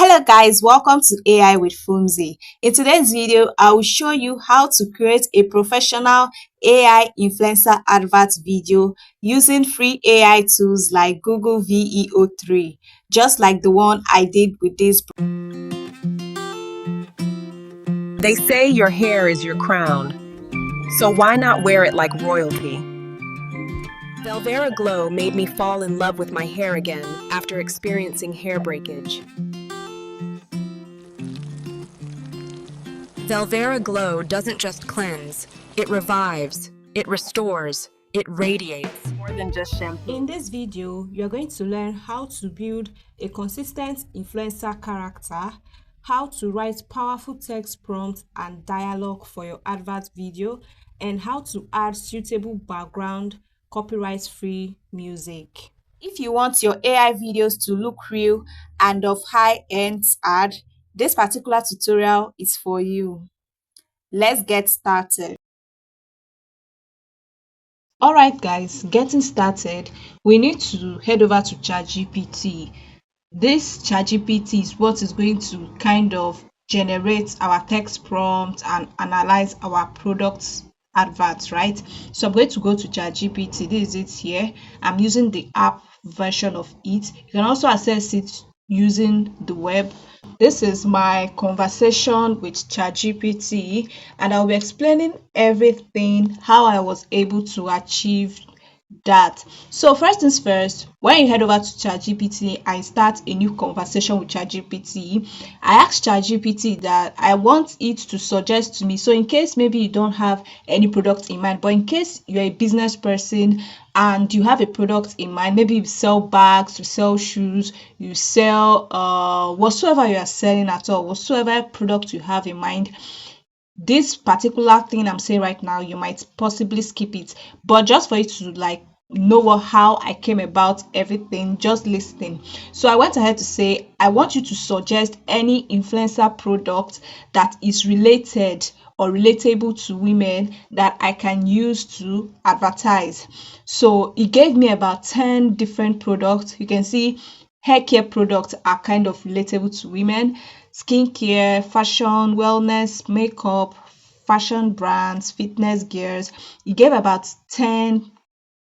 Hello guys, welcome to AI with Fumzi. In today's video, I will show you how to create a professional AI influencer advert video using free AI tools like Google Veo 3, just like the one I did with this. They say your hair is your crown, so why not wear it like royalty? Velvera Glow made me fall in love with my hair again after experiencing hair breakage. Velvera Glow doesn't just cleanse, it revives, it restores, it radiates. More than just shampoo. In this video, you're going to learn how to build a consistent influencer character, how to write powerful text prompts and dialogue for your advert video, and how to add suitable background, copyright-free music. If you want your AI videos to look real and of high-end ad, this particular tutorial is for you. Let's get started. Alright guys, getting started, we need to head over to ChatGPT. This ChatGPT is what is going to kind of generate our text prompt and analyze our products adverts, right? So I'm going to go to ChatGPT. This is it here. I'm using the app version of it. You can also access it using the web. This is my conversation with ChatGPT, and I'll be explaining everything how I was able to achieve that. So first things first, when you head over to ChatGPT and start a new conversation with ChatGPT, I asked ChatGPT that I want it to suggest to me. So in case maybe you don't have any product in mind, but in case you're a business person and you have a product in mind, maybe you sell bags, you sell shoes, you sell whatsoever you are selling at all, whatsoever product you have in mind, this particular thing I'm saying right now, you might possibly skip it, but just for you to know how I came about everything, just listening. So I went ahead to say, I want you to suggest any influencer product that is related or relatable to women that I can use to advertise. So it gave me about 10 different products. You can see hair care products are kind of relatable to women, skincare, fashion, wellness, makeup, fashion brands, fitness gears. It gave about 10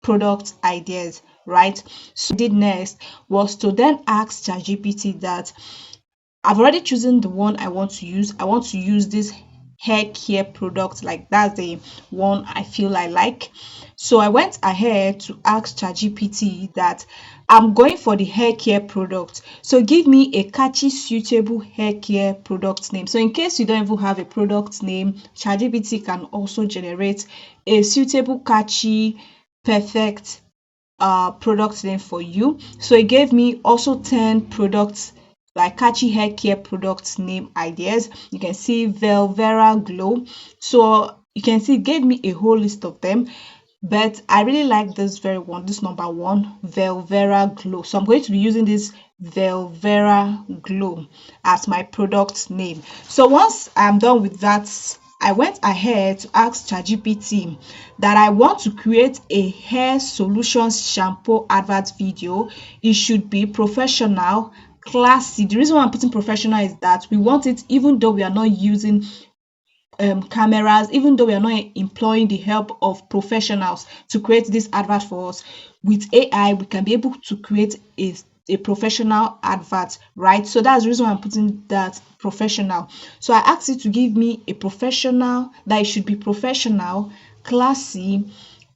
product ideas, right? So what I did next was to then ask ChatGPT that I've already chosen the one I want to use. I want to use this hair care product, like that's the one I feel I like. So I went ahead to ask ChatGPT that I'm going for the hair care product, so give me a catchy, suitable hair care product name. So in case you don't even have a product name, ChatGPT can also generate a suitable, catchy, perfect product name for you. So it gave me also 10 products, like catchy hair care products name ideas. You can see Velvera Glow. So you can see it gave me a whole list of them, but I really like this very one, this number one, Velvera Glow. So I'm going to be using this Velvera Glow as my product name. So once I'm done with that, I went ahead to ask ChatGPT that I want to create a hair solutions shampoo advert video. It should be professional, classy. The reason why I'm putting professional is that we want it, even though we are not using cameras, even though we are not employing the help of professionals to create this advert for us, with AI we can be able to create a professional advert, right? So that's the reason why I'm putting that professional. So I asked it to give me a professional, that it should be professional, classy,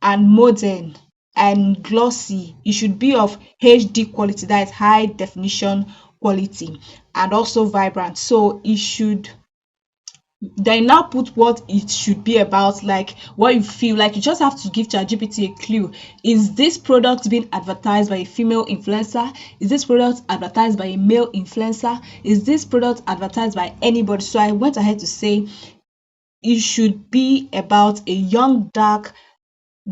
and modern and glossy. It should be of HD quality, that is high definition quality, and also vibrant. So it should, they now put what it should be about, like what you feel like. You just have to give ChatGPT a clue. Is this product being advertised by a female influencer? Is this product advertised by a male influencer? Is this product advertised by anybody? So I went ahead to say it should be about a young,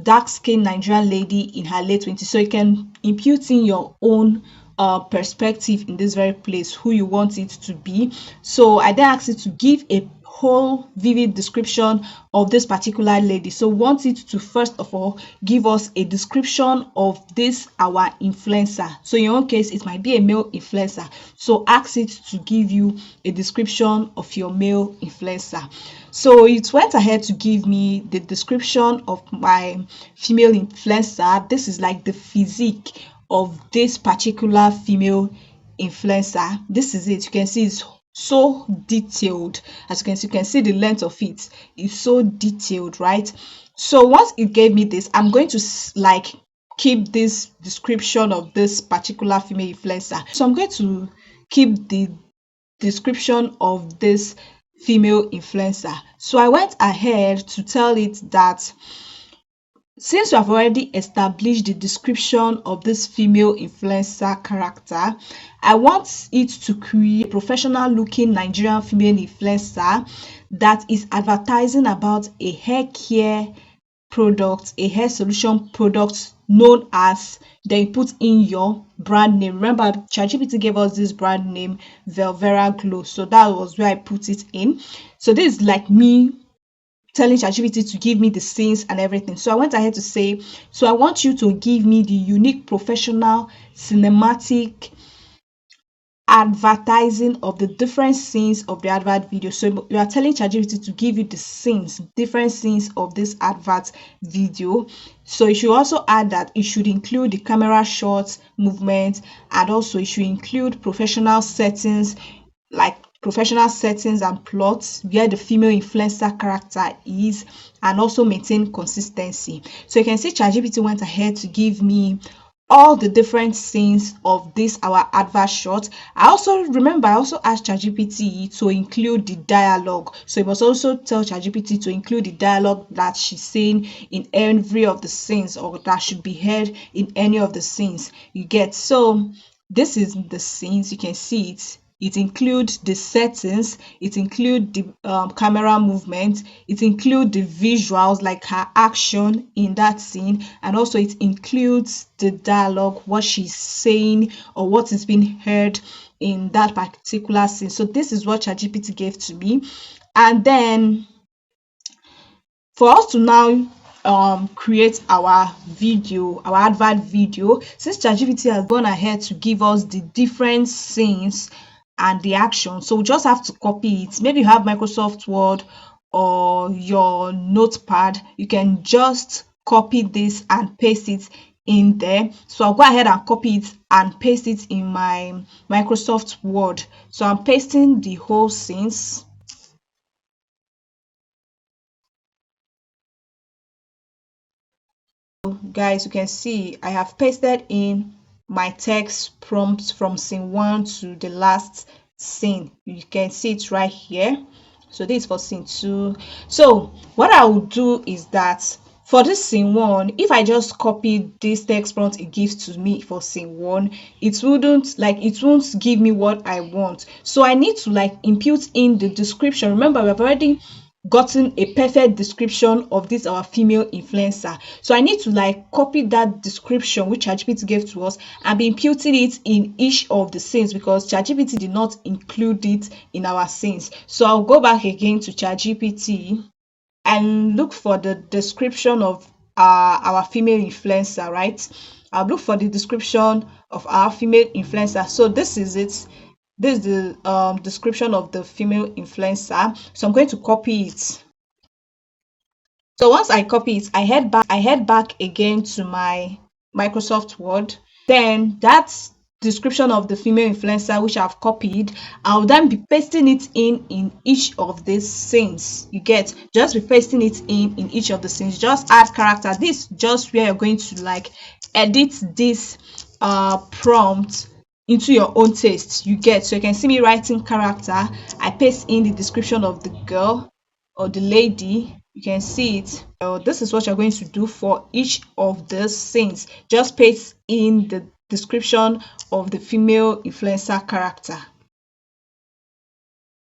dark-skinned Nigerian lady in her late 20s. So you can impute in your own perspective in this very place who you want it to be. So I then asked it to give a whole vivid description of this particular lady. So we want it to first of all give us a description of this our influencer. So in your own case, it might be a male influencer, so ask it to give you a description of your male influencer. So it went ahead to give me the description of my female influencer. This is like the physique of this particular female influencer. This is it. You can see it's so detailed. As you can see the length of it is so detailed, right? So once it gave me this, I'm going to like keep this description of this particular female influencer. So I'm going to keep the description of this female influencer. So I went ahead to tell it that since you have already established the description of this female influencer character, I want it to create a professional looking Nigerian female influencer that is advertising about a hair care product, a hair solution product known as, then put in your brand name. Remember, ChatGPT gave us this brand name, Velvera Glow. So that was where I put it in. So this is like me telling ChatGPT to give me the scenes and everything. So I went ahead to say, so I want you to give me the unique professional cinematic advertising of the different scenes of the advert video. So you are telling ChatGPT to give you the scenes, different scenes of this advert video. So you should also add that it should include the camera shots, movement, and also it should include professional settings, like professional settings and plots where the female influencer character is, and also maintain consistency. So you can see ChatGPT went ahead to give me all the different scenes of this our advert shot. I also asked ChatGPT to include the dialogue. So you must also tell ChatGPT to include the dialogue that she's saying in every of the scenes, or that should be heard in any of the scenes. You get? So this is the scenes. You can see it. It includes the settings, it includes the camera movement, it includes the visuals like her action in that scene, and also it includes the dialogue, what she's saying or what is being heard in that particular scene. So this is what ChatGPT gave to me. And then for us to now create our video, our advert video, since ChatGPT has gone ahead to give us the different scenes and the action, so we just have to copy it. Maybe you have Microsoft Word or your notepad, you can just copy this and paste it in there. So I'll go ahead and copy it and paste it in my Microsoft Word. So I'm pasting the whole scenes. Guys, you can see I have pasted in my text prompts from scene 1 to the last scene. You can see it right here. So this is for scene 2. So what I will do is that for this scene 1, if I just copy this text prompt it gives to me for scene 1, it won't give me what I want. So I need to input in the description. Remember, we've already gotten a perfect description of this our female influencer. So I need to copy that description which ChatGPT gave to us and be imputing it in each of the scenes, because ChatGPT did not include it in our scenes. So I'll go back again to ChatGPT and look for the description of our female influencer, right? I'll look for the description of our female influencer. So this is it. This is the description of the female influencer. So I'm going to copy it. So once I copy it, I head back again to my Microsoft Word. Then that description of the female influencer which I've copied, I'll then be pasting it in each of these scenes. You get? Just be pasting it in each of the scenes. Just add character. This just where you're going to edit this prompt into your own taste. You get? So you can see me writing character. I paste in the description of the girl or the lady. You can see it. So this is what you're going to do for each of the scenes. Just paste in the description of the female influencer character.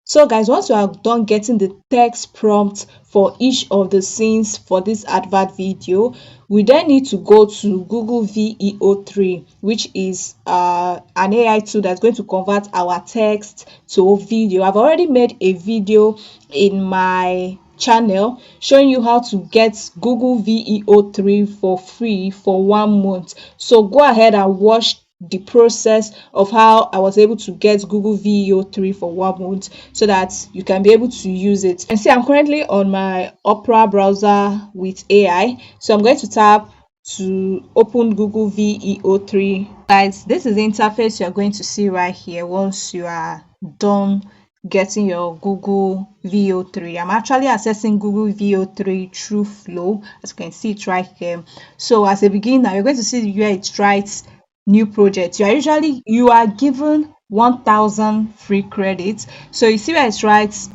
So guys, once you are done getting the text prompt for each of the scenes for this advert video, we then need to go to Google Veo3, which is an AI tool that's going to convert our text to video. I've already made a video in my channel showing you how to get Google Veo3 for free for 1 month. So go ahead and watch the process of how I was able to get Google Veo3 for 1 month so that you can be able to use it. And see, I'm currently on my Opera browser with AI, so I'm going to tap to open Google Veo3. Guys, this is the interface you're going to see right here once you are done getting your Google Veo3. I'm actually accessing Google Veo3 through Flow, as you can see it right here. So as a beginner, you're going to see where it writes new project. You are given 1000 free credits. So you see where it writes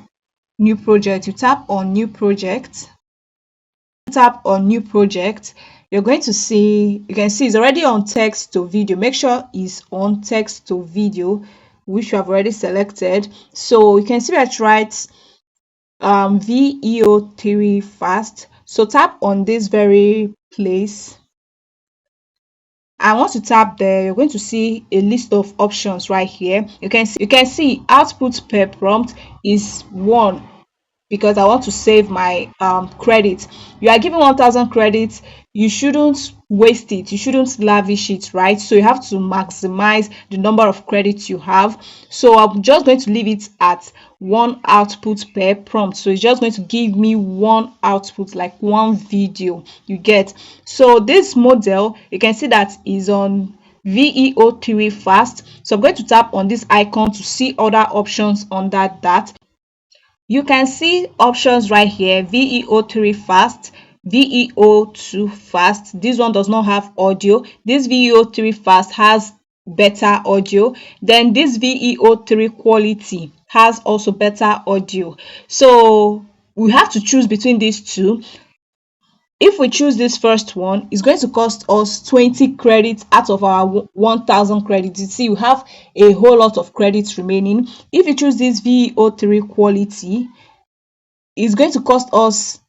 new project, you tap on new project. You're going to see, you can see it's already on text to video. Make sure it's on text to video, which you have already selected. So you can see where it writes VEO3 fast. So tap on this very place, and once you tap there, you're going to see a list of options right here. You can see output per prompt is 1, because I want to save my credit. You are given 1000 credits. You shouldn't waste it, you shouldn't lavish it, right? So you have to maximize the number of credits you have. So I'm just going to leave it at 1 output per prompt. So it's just going to give me 1 output, like 1 video, you get. So this model, you can see that is on VEO3 fast. So I'm going to tap on this icon to see other options under that. You can see options right here: VEO3 fast, VEO2 fast. This one does not have audio. This VEO3 fast has better audio. Then this VEO3 quality has also better audio. So we have to choose between these two. If we choose this first one, it's going to cost us 20 credits out of our 1000 credits. You see, you have a whole lot of credits remaining. If you choose this VEO3 quality, it's going to cost us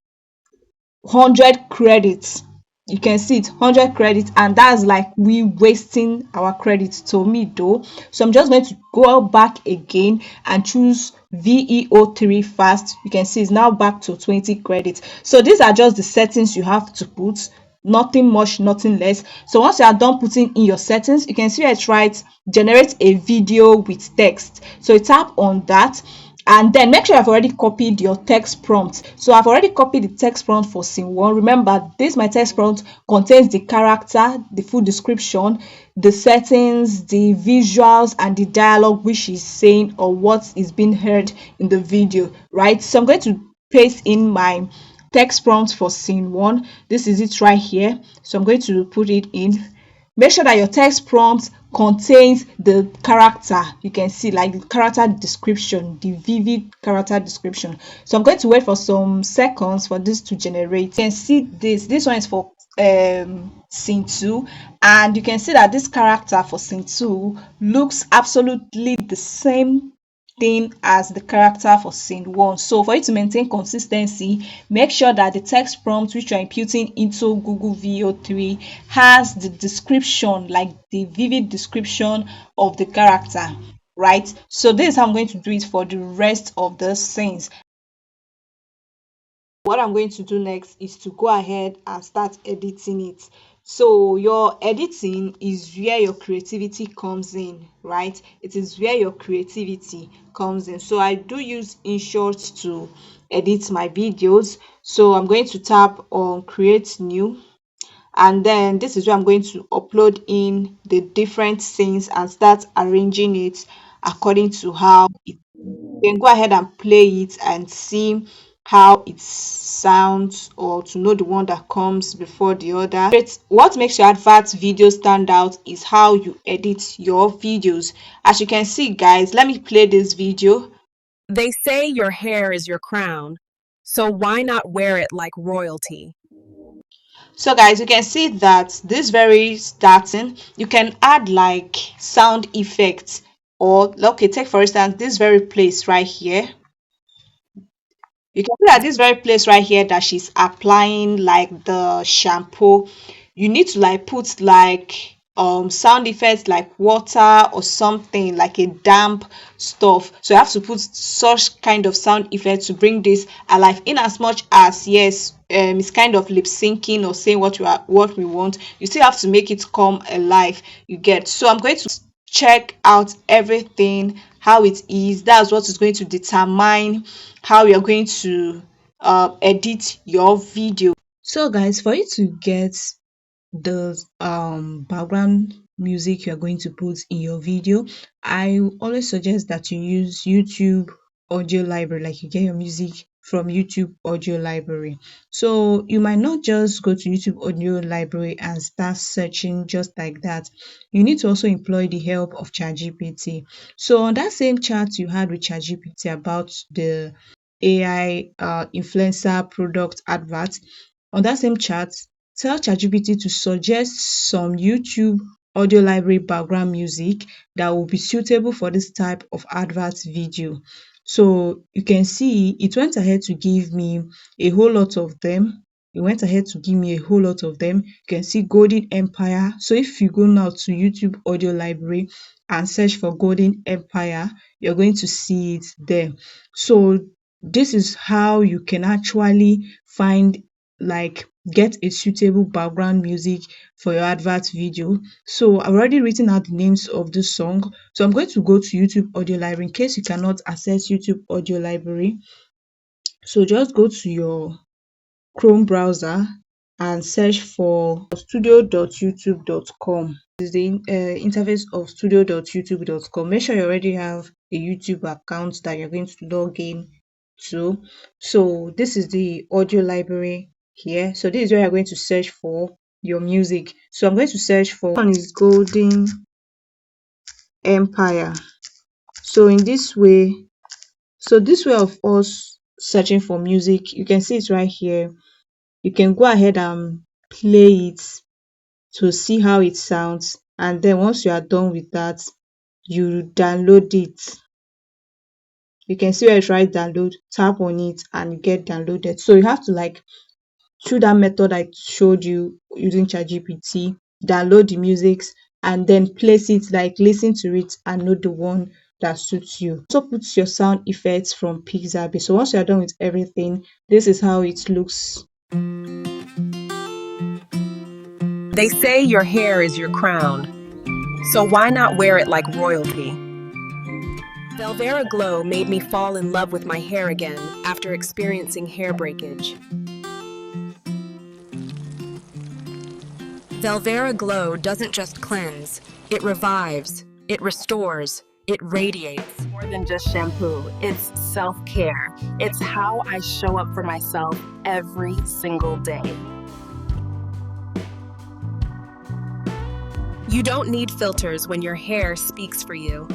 100 credits. You can see it, 100 credits, and that's like we wasting our credits to me though. So I'm just going to go back again and choose VEO3 fast. You can see it's now back to 20 credits. So these are just the settings you have to put, nothing much, nothing less. So once you are done putting in your settings, you can see where it writes generate a video with text. So you tap on that, and then make sure I've already copied your text prompt. So I've already copied the text prompt for scene 1. Remember, this my text prompt contains the character, the full description, the settings, the visuals, and the dialogue which is saying or what is being heard in the video, right? So I'm going to paste in my text prompt for scene 1. This is it right here. So I'm going to put it in. Make sure that your text prompt contains the character. You can see like the character description, the vivid character description. So I'm going to wait for some seconds for this to generate. You can see this one is for scene 2, and you can see that this character for scene 2 looks absolutely the same thing as the character for scene 1. So for you to maintain consistency, make sure that the text prompt which you're imputing into Google Veo3 has the description, like the vivid description of the character, right? So this is how I'm going to do it for the rest of the scenes. What I'm going to do next is to go ahead and start editing it. So your editing is where your creativity comes in, right? It is where your creativity comes in. So I do use InShot to edit my videos. So I'm going to tap on create new, and then this is where I'm going to upload in the different scenes and start arranging it according to how it. Then go ahead and play it and see how it sounds, or to know the one that comes before the other. What makes your advert video stand out is how you edit your videos. As you can see, guys, let me play this video. They say your hair is your crown, so why not wear it like royalty? So guys, you can see that this very starting, you can add like sound effects or okay, take for instance this very place right here. You can see at this very place right here that she's applying like the shampoo. You need to like put like sound effects like water or something like a damp stuff. So you have to put such kind of sound effect to bring this alive. In as much as yes, it's kind of lip syncing or saying what we want, you still have to make it come alive. You get. So I'm going to check out everything how it is. That's what is going to determine how you're going to edit your video. So guys, for you to get the background music you're going to put in your video, I always suggest that you use YouTube audio library, like you get your music from YouTube audio library. So you might not just go to YouTube audio library and start searching just like that. You need to also employ the help of ChatGPT. So on that same chat you had with ChatGPT about the AI influencer product advert, on that same chat, tell ChatGPT to suggest some YouTube audio library background music that will be suitable for this type of advert video. So you can see it went ahead to give me a whole lot of them. It went ahead to give me a whole lot of them. You can see Golden Empire. So if you go now to YouTube audio library and search for Golden Empire, you're going to see it there. So this is how you can actually find, like, get a suitable background music for your advert video. So I've already written out the names of this song. So I'm going to go to YouTube audio library in case you cannot access YouTube audio library. So just go to your Chrome browser and search for studio.youtube.com. This is the interface of studio.youtube.com. Make sure you already have a YouTube account that you're going to log in to. So this is the audio library here. So this is where you're going to search for your music. So I'm going to search for one is Golden Empire. So in this way, this way of us searching for music, you can see it right here. You can go ahead and play it to see how it sounds, and then once you are done with that, you download it. You can see where it's right download, tap on it and get downloaded. So you have to, like, through that method I showed you using ChatGPT, download the musics and then place it, like listen to it and know the one that suits you. Also put your sound effects from Pixabay. So once you're done with everything, this is how it looks. They say your hair is your crown, so why not wear it like royalty? Velvera Glow made me fall in love with my hair again after experiencing hair breakage. Velvera Glow doesn't just cleanse, it revives, it restores, it radiates. More than just shampoo, it's self-care. It's how I show up for myself every single day. You don't need filters when your hair speaks for you.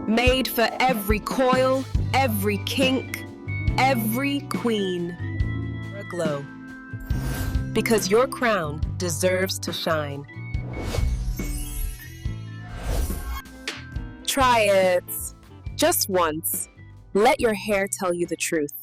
Made for every coil, every kink, every queen. Velvera Glow. Because your crown deserves to shine. Try it just once. Let your hair tell you the truth.